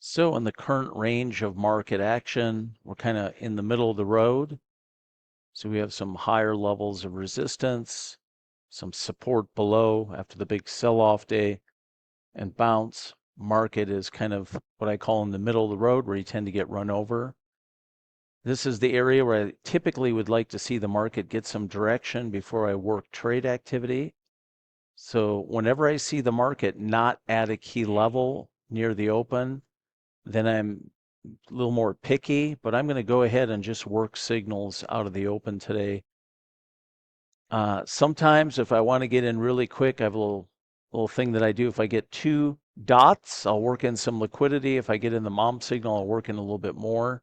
So in the current range of market action, we're kind of in the middle of the road. So we have some higher levels of resistance, some support below after the big sell-off day and bounce. Market is kind of what I call in the middle of the road where you tend to get run over. This is the area where I typically would like to see the market get some direction before I work trade activity. So whenever I see the market not at a key level near the open, then I'm a little more picky, but I'm going to go ahead and just work signals out of the open today. Sometimes if I want to get in really quick, I have a little thing that I do. If I get two dots, I'll work in some liquidity. If I get in the mom signal, I'll work in a little bit more.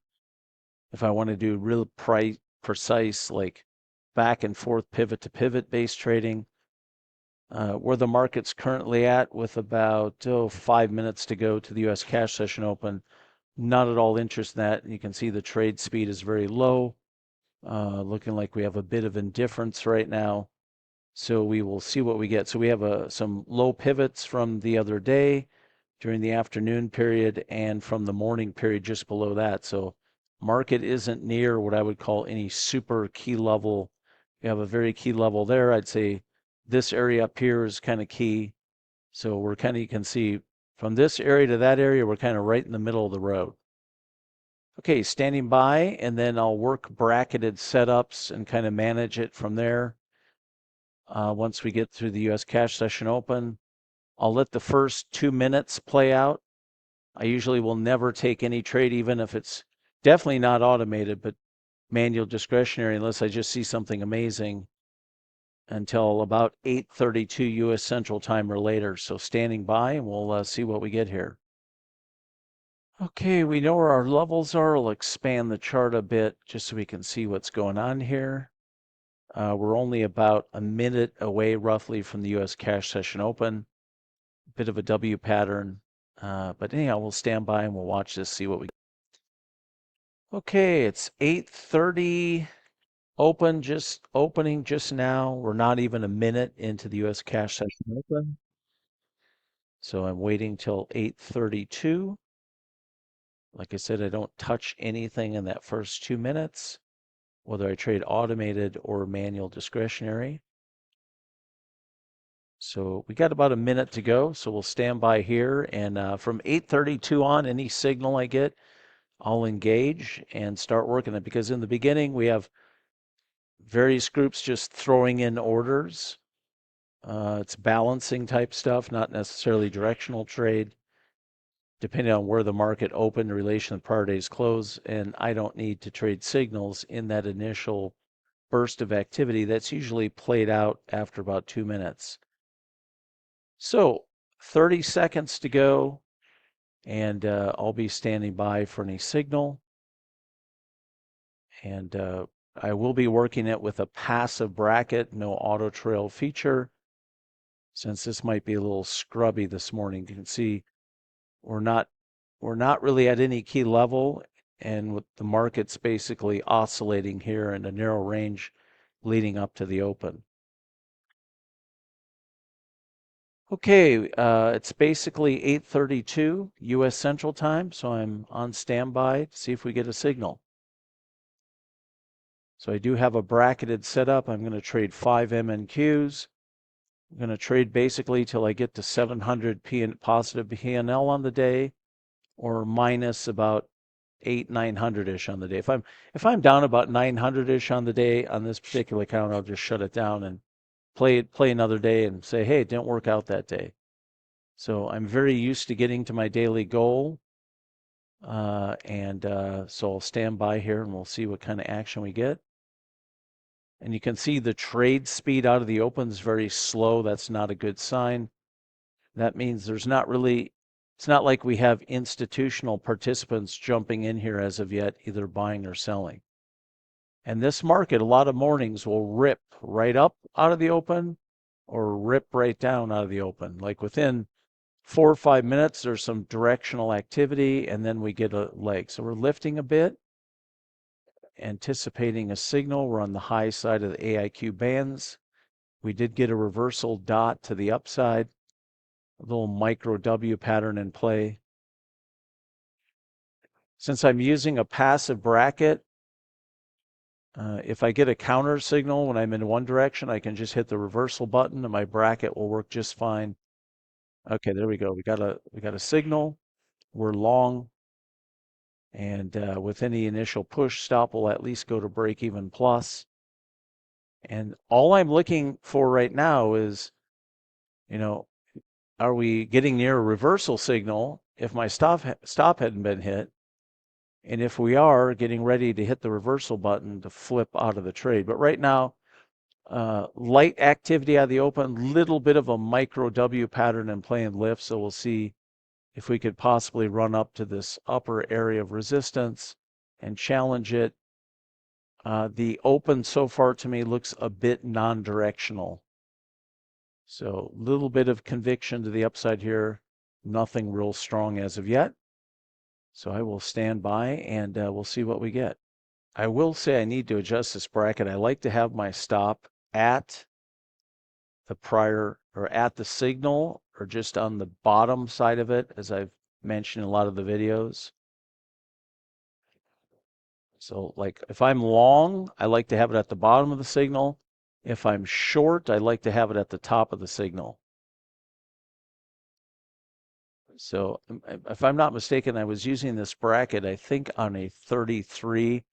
If I want to do real precise, like back and forth pivot to pivot based trading, where the market's currently at with about 5 minutes to go to the US cash session open, not at all interested in that. You can see the trade speed is very low, looking like we have a bit of indifference right now. So we will see what we get. So we have some low pivots from the other day during the afternoon period and from the morning period just below that. So market isn't near what I would call any super key level. We have a very key level there. I'd say this area up here is kind of key. So we're kind of, you can see from this area to that area, we're kind of right in the middle of the road. Okay, standing by, and then I'll work bracketed setups and kind of manage it from there. Once we get through the US cash session open, I'll let the first 2 minutes play out. I usually will never take any trade, even if it's definitely not automated, but manual discretionary, unless I just see something amazing, until about 8:32 US Central Time or later. So standing by, and we'll see what we get here. Okay, we know where our levels are. I'll expand the chart a bit just so we can see what's going on here. We're only about a minute away roughly from the US cash session open. Bit of a W pattern. But anyhow, we'll stand by and we'll watch this, see what we. Okay, it's 8:30 open, just opening just now. We're not even a minute into the US cash session open. So I'm waiting till 8:32. Like I said, I don't touch anything in that first 2 minutes, whether I trade automated or manual discretionary. So we got about a minute to go, so we'll stand by here. And from 8:32 on, any signal I get, I'll engage and start working it. Because in the beginning, we have various groups just throwing in orders. It's balancing type stuff, not necessarily directional trade, depending on where the market opened in relation to the prior day's close. And I don't need to trade signals in that initial burst of activity. That's usually played out after about 2 minutes. So 30 seconds to go, and I'll be standing by for any signal. And I will be working it with a passive bracket, no auto trail feature, since this might be a little scrubby this morning. You can see we're not really at any key level, and with the markets basically oscillating here in a narrow range leading up to the open. Okay, it's basically 8:32 US Central Time, so I'm on standby to see if we get a signal. So I do have a bracketed setup. I'm going to trade 5 MNQs. I'm going to trade basically till I get to 700 positive PNL on the day, or minus about 900-ish on the day. If I'm down about 900-ish on the day on this particular account, I'll just shut it down and play another day and say, hey, it didn't work out that day. So I'm very used to getting to my daily goal. So I'll stand by here and we'll see what kind of action we get. And you can see the trade speed out of the open is very slow. That's not a good sign. That means there's not really, it's not like we have institutional participants jumping in here as of yet, either buying or selling. And this market, a lot of mornings will rip right up out of the open or rip right down out of the open. Like within 4 or 5 minutes, there's some directional activity, and then we get a leg. So we're lifting a bit, anticipating a signal. We're on the high side of the AIQ bands. We did get a reversal dot to the upside, a little micro W pattern in play. Since I'm using a passive bracket, if I get a counter signal when I'm in one direction, I can just hit the reversal button and my bracket will work just fine. Okay, there we go. We got a signal. We're long, and with any initial push, stop will at least go to break even plus. And all I'm looking for right now is, you know, are we getting near a reversal signal if my stop hadn't been hit? And if we are, getting ready to hit the reversal button to flip out of the trade. But right now, light activity out of the open, little bit of a micro W pattern and playing lift. So we'll see if we could possibly run up to this upper area of resistance and challenge it. The open so far to me looks a bit non-directional. So a little bit of conviction to the upside here. Nothing real strong as of yet. So I will stand by and we'll see what we get. I will say I need to adjust this bracket. I like to have my stop at the prior or at the signal or just on the bottom side of it, as I've mentioned in a lot of the videos. So like if I'm long, I like to have it at the bottom of the signal. If I'm short, I like to have it at the top of the signal. So if I'm not mistaken, I was using this bracket, I think on a 33,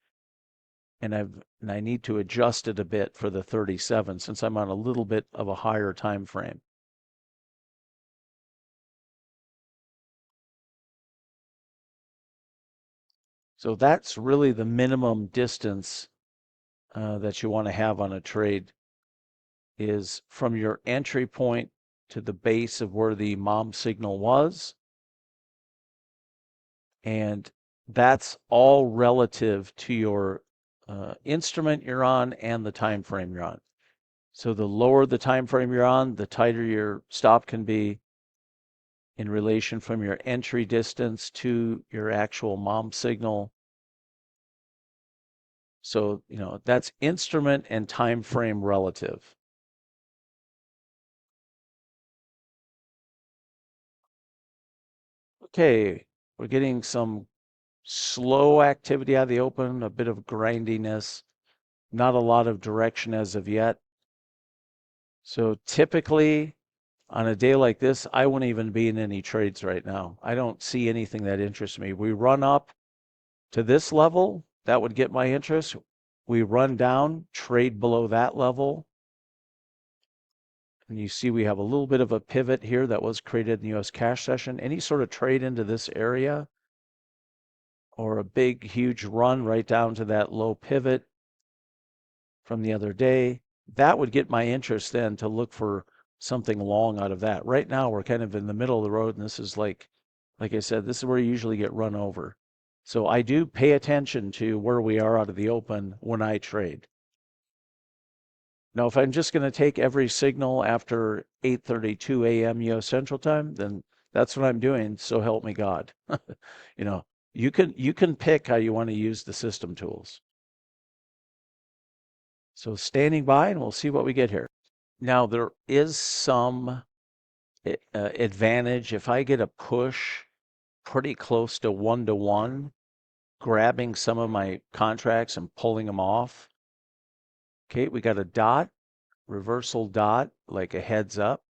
and I need to adjust it a bit for the 37 since I'm on a little bit of a higher time frame. So that's really the minimum distance that you want to have on a trade is from your entry point to the base of where the mom signal was. And that's all relative to your instrument you're on and the time frame you're on. So the lower the time frame you're on, the tighter your stop can be in relation from your entry distance to your actual mom signal. So, that's instrument and time frame relative. Okay, we're getting some slow activity out of the open, a bit of grindiness, not a lot of direction as of yet. So typically on a day like this, I wouldn't even be in any trades right now. I don't see anything that interests me. We run up to this level, that would get my interest. We run down, trade below that level. And you see we have a little bit of a pivot here that was created in the US cash session. Any sort of trade into this area or a big, huge run right down to that low pivot from the other day, that would get my interest then to look for something long out of that. Right now, we're kind of in the middle of the road, and this is like I said, this is where you usually get run over. So I do pay attention to where we are out of the open when I trade. Now, if I'm just going to take every signal after 8:32 a.m. U.S. Central Time, then that's what I'm doing. So help me God. you know, you can pick how you want to use the system tools. So standing by, and we'll see what we get here. Now there is some advantage if I get a push pretty close to 1-to-1, grabbing some of my contracts and pulling them off. Okay, we got a dot, reversal dot, like a heads up.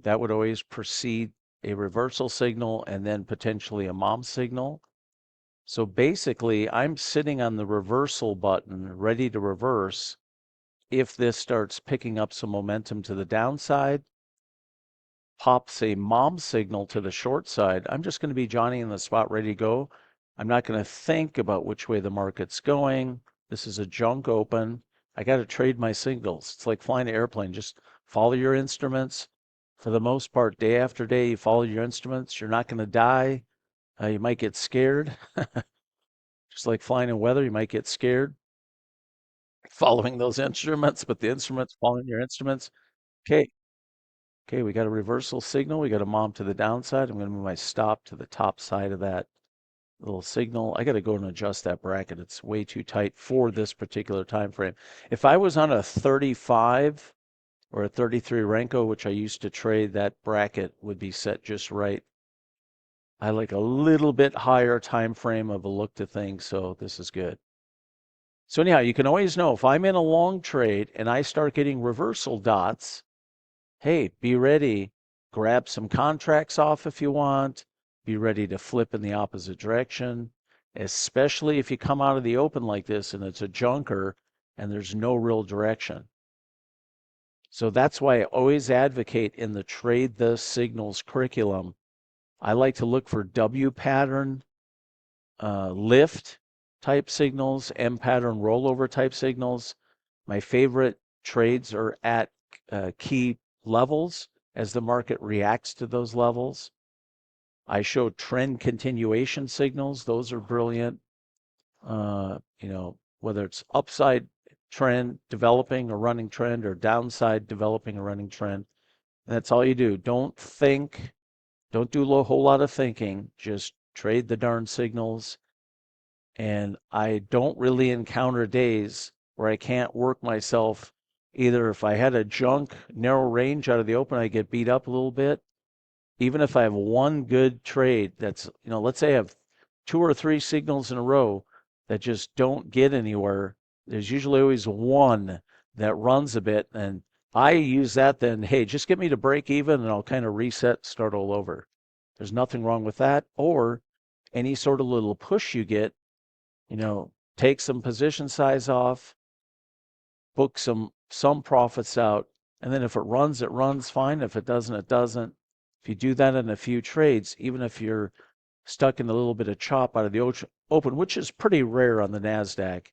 That would always precede a reversal signal and then potentially a mom signal. So basically, I'm sitting on the reversal button, ready to reverse if this starts picking up some momentum to the downside, pops a mom signal to the short side. I'm just going to be Johnny in the spot ready to go. I'm not going to think about which way the market's going. This is a junk open. I got to trade my signals. It's like flying an airplane. Just follow your instruments. For the most part, day after day, you follow your instruments. You're not going to die. You might get scared. Just like flying in weather, you might get scared following those instruments, but the instruments following your instruments. Okay. Okay, we got a reversal signal. We got a mom to the downside. I'm going to move my stop to the top side of that little signal. I got to go and adjust that bracket. It's way too tight for this particular time frame. If I was on a 35 or a 33 Renko, which I used to trade, that bracket would be set just right. I like a little bit higher time frame of a look to things, so this is good. So anyhow, you can always know if I'm in a long trade and I start getting reversal dots, hey, be ready. Grab some contracts off if you want. Be ready to flip in the opposite direction, especially if you come out of the open like this and it's a junker and there's no real direction. So that's why I always advocate in the Trade the Signals curriculum. I like to look for W pattern lift type signals, M pattern rollover type signals. My favorite trades are at key levels as the market reacts to those levels. I show trend continuation signals. Those are brilliant. Whether it's upside trend developing a running trend or downside developing a running trend. And that's all you do. Don't think, don't do a whole lot of thinking. Just trade the darn signals. And I don't really encounter days where I can't work myself. Either if I had a junk narrow range out of the open, I get beat up a little bit. Even if I have one good trade that's, let's say I have two or three signals in a row that just don't get anywhere, there's usually always one that runs a bit. And I use that then, hey, just get me to break even and I'll kind of reset, start all over. There's nothing wrong with that. Or any sort of little push you get, take some position size off, book some profits out, and then if it runs fine. If it doesn't, it doesn't. If you do that in a few trades, even if you're stuck in a little bit of chop out of the open, which is pretty rare on the NASDAQ,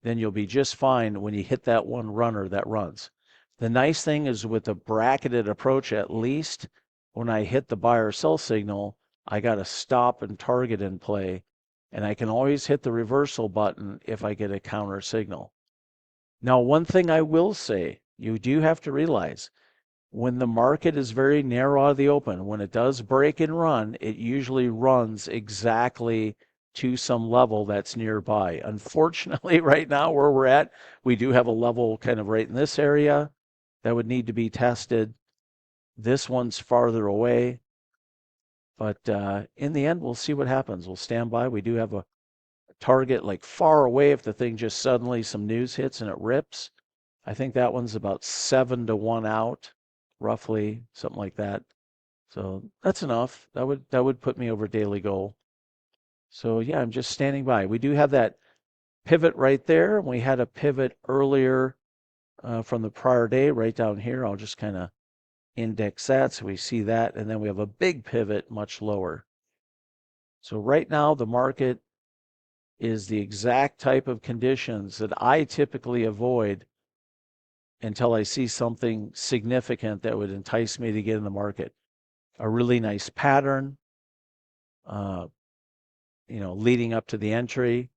then you'll be just fine when you hit that one runner that runs. The nice thing is with a bracketed approach, at least when I hit the buy or sell signal, I got a stop and target in play, and I can always hit the reversal button if I get a counter signal. Now, one thing I will say, you do have to realize when the market is very narrow out of the open, when it does break and run, it usually runs exactly to some level that's nearby. Unfortunately, right now where we're at, we do have a level kind of right in this area that would need to be tested. This one's farther away. But in the end, we'll see what happens. We'll stand by. We do have a target like far away if the thing just suddenly some news hits and it rips. I think that one's about 7 to 1 out, roughly, something like that. So that's enough. That would put me over daily goal. So yeah, I'm just standing by. We do have that pivot right there. We had a pivot earlier from the prior day right down here. I'll just kind of index that so we see that. And then we have a big pivot much lower. So right now the market is the exact type of conditions that I typically avoid until I see something significant that would entice me to get in the market. A really nice pattern, uh, leading up to the entry,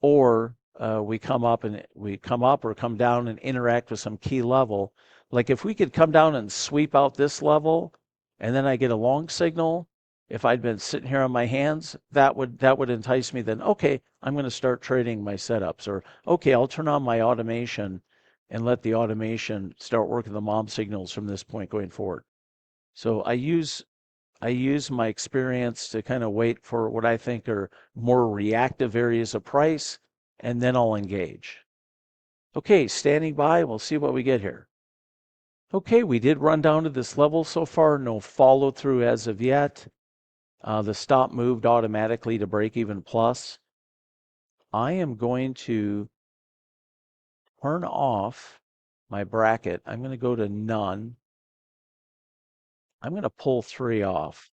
or we come up or come down and interact with some key level. Like if we could come down and sweep out this level, and then I get a long signal. If I'd been sitting here on my hands, that would entice me. Then okay, I'm going to start trading my setups, or okay, I'll turn on my automation and let the automation start working the mom signals from this point going forward. So I use my experience to kind of wait for what I think are more reactive areas of price, and then I'll engage. Okay, standing by. We'll see what we get here. Okay, we did run down to this level so far. No follow through as of yet. The stop moved automatically to break even plus. I am going to turn off my bracket. I'm going to go to none. I'm going to pull 3 off.